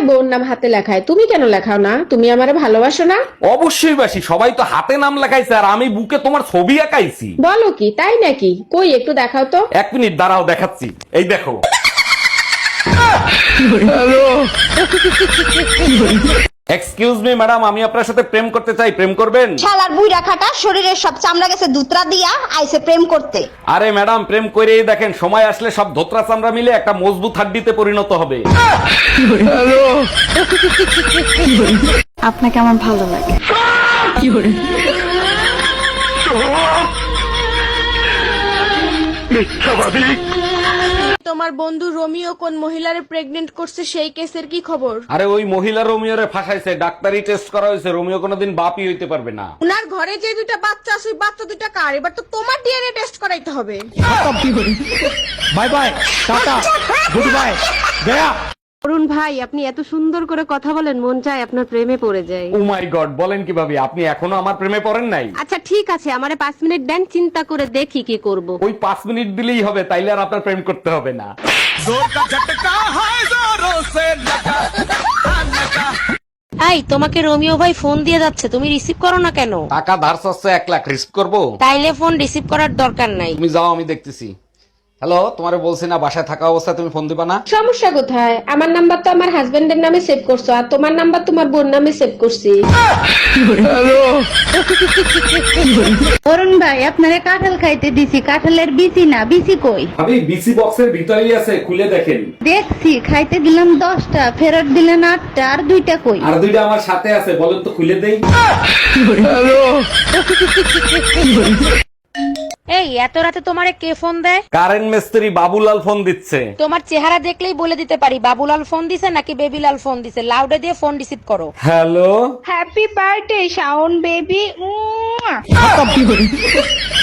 বউর নাম হাতে লেখায়, তুমি কেন লেখাও না? তুমি আমারে ভালোবাসো না? অবশ্যই বাসি, সবাই তো হাতে নাম লেখাইছে আর আমি বুকে তোমার ছবি আঁকাইছি। বলো কি, তাই নাকি? কই একটু দেখাও তো। 1 মিনিট দাঁড়াও, দেখাচ্ছি। এই দেখো। এক্সকিউজ মি ম্যাডাম, আমি আপনার সাথে প্রেম করতে চাই, প্রেম করবেন? শালার বুইড়া খাটা শরীরের সব চামড়া গেছে দুতরা দিয়া আইছে প্রেম করতে। আরে ম্যাডাম, প্রেম করেই দেখেন, সময় আসলে সব ধোত্রা চামড়া মিলে একটা মজবুত হাড্ডিতে পরিণত হবে। আপনাকে আমার ভালো লাগে। তোমার বন্ধু রোমিও কোন মহিলারে প্রেগনেন্ট করছে সেই কেসের কি খবর? আরে ওই মহিলা রোমিওরে ফাঁসাইছে, ডাক্তারি টেস্ট করা হয়েছে, রোমিও কোনোদিন বাপই হইতে পারবে না। উনার ঘরে যে দুইটা বাচ্চা আছে ওই বাচ্চা দুইটা কার? এবার তো তোমার ডিএনএ টেস্ট করাইতে হবে। Bye bye, ta-ta, good bye, গয়া। অরুণ ভাই, আপনি এত সুন্দর করে কথা বলেন, মন চায় আপনার প্রেমে পড়ে যায়। ও মাই গড, বলেন কিভাবে? আপনি এখনো আমার প্রেমে পড়েন নাই? আচ্ছা ঠিক আছে, আমারে 5 মিনিট দেন, চিন্তা করে দেখি কি করব। ওই 5 মিনিট দিলেই হবে, তাইলে আর আপনার প্রেম করতে হবে না। এই, তোমাকে রোমিও ভাই ফোন দিয়ে যাচ্ছে, তুমি রিসিভ করো না কেন? টাকা ধার চাচ্ছে 1 লাখ, রিস্ক করবো? তাইলে ফোন রিসিভ করার দরকার নাই। তুমি যাও, আমি দেখতেছি। হ্যালো, তোমারে বলছি না বাসায় থাকা অবস্থায় তুমি ফোন দিবা না? সমস্যা কোথায়? আমার নাম্বার তো আমার হাজবেন্ডের নামে সেভ করছো, আর তোমার নাম্বার তোমার বোন নামে সেভ করছি। অরুণ ভাই, আপনারে কাঁঠাল খাইতে দিছি, কাঁঠালের বিচি না, বিচি কই? আমি বিসি বক্সের ভিতরেই আছে, খুলে দেখেন। দেখছি, খাইতে দিলাম 10টা, ফেরত দিলেন 8টা, আর 2টা কই? আর 2টা আমার সাথে আছে, বলেন তো খুলে দেই। এই, এত রাতে তোমারে কে ফোন দেয়? কারেন্ট মিস্ত্রি বাবুলাল ফোন দিচ্ছে। তোমার চেহারা দেখলেই বলে দিতে পারি বাবুলাল ফোন দিছে নাকি বেবিলাল ফোন দিছে। লাউডে দিয়ে ফোন রিসিভ করো। Hello, happy birthday Shaon baby.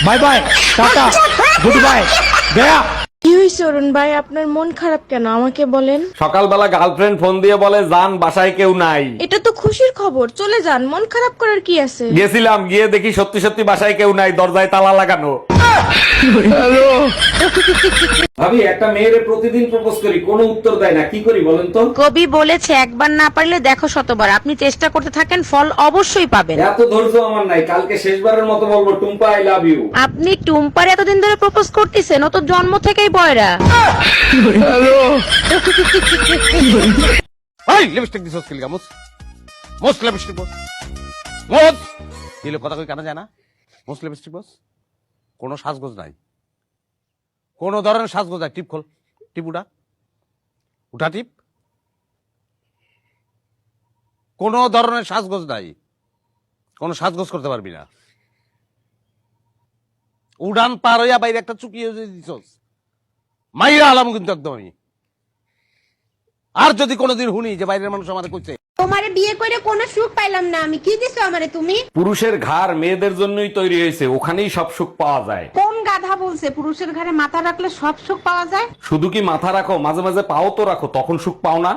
By bye, ta-ta, good bye, Gaya. কি হয়েছে অরুণ ভাই, আপনার মন খারাপ কেন আমাকে বলেন? সকালবেলা গার্লফ্রেন্ড ফোন দিয়ে বলে যান বাসায় কেউ নাই। এটা তো খুশির খবর, চলে যান, মন খারাপ করার কি আছে? গেছিলাম, গিয়ে দেখি সত্যি সত্যি বাসায় কেউ নাই, দরজায় তালা লাগানো। ভাবি, একটা মেয়েরে প্রতিদিন প্রপোজ করি, কোনো উত্তর দেয় না, কি করি বলেন তো? কবি বলেছে, একবার না পারলে দেখো শতবার। আপনি চেষ্টা করতে থাকেন, ফল অবশ্যই পাবেন। এত ধৈর্য আমার নাই, কালকে শেষবারের মতো বলবো টুম্পা আই লাভ ইউ। আপনি টুম্পার এতদিন ধরে প্রপোজ করতেছেন, ও তো জন্ম থেকেই বয়রা। এই লিপস্টিক দিছস কি লাগা? মোস লিপস্টিক বস, মোস দিলে কথা কই কানা যায় না? মোস লিপস্টিক বস, কোনো সাজগোজ নাই, কোন ধরনের সাজগোজ নাই। টিপ খোল, টিপ উঠা, উঠা টিপ। কোন ধরনের সাজগোজ নাই, কোন সাজগোজ করতে পারবি না। উড়ান পার হইয়া বাইরে একটা চুকিয়ে দিছস, মাইরা আলাম কিন্তু একদম আমি। আর যদি কোনোদিন শুনি যে বাইরের মানুষ আমাদের কইছে তোমারে বিয়ে করে কোনো সুখ পাইলাম না আমি, কি দিছো আমারে তুমি? পুরুষের ঘাড় মেয়েদের জন্যই তৈরি হয়েছে, ওখানেই সব সুখ পাওয়া যায়। কোন গাধা বলছে পুরুষের ঘরে মাথা রাখলে সব সুখ পাওয়া যায়? শুধু কি মাথা রাখো, মাঝে মাঝে পাও তো রাখো, তখন সুখ পাও না?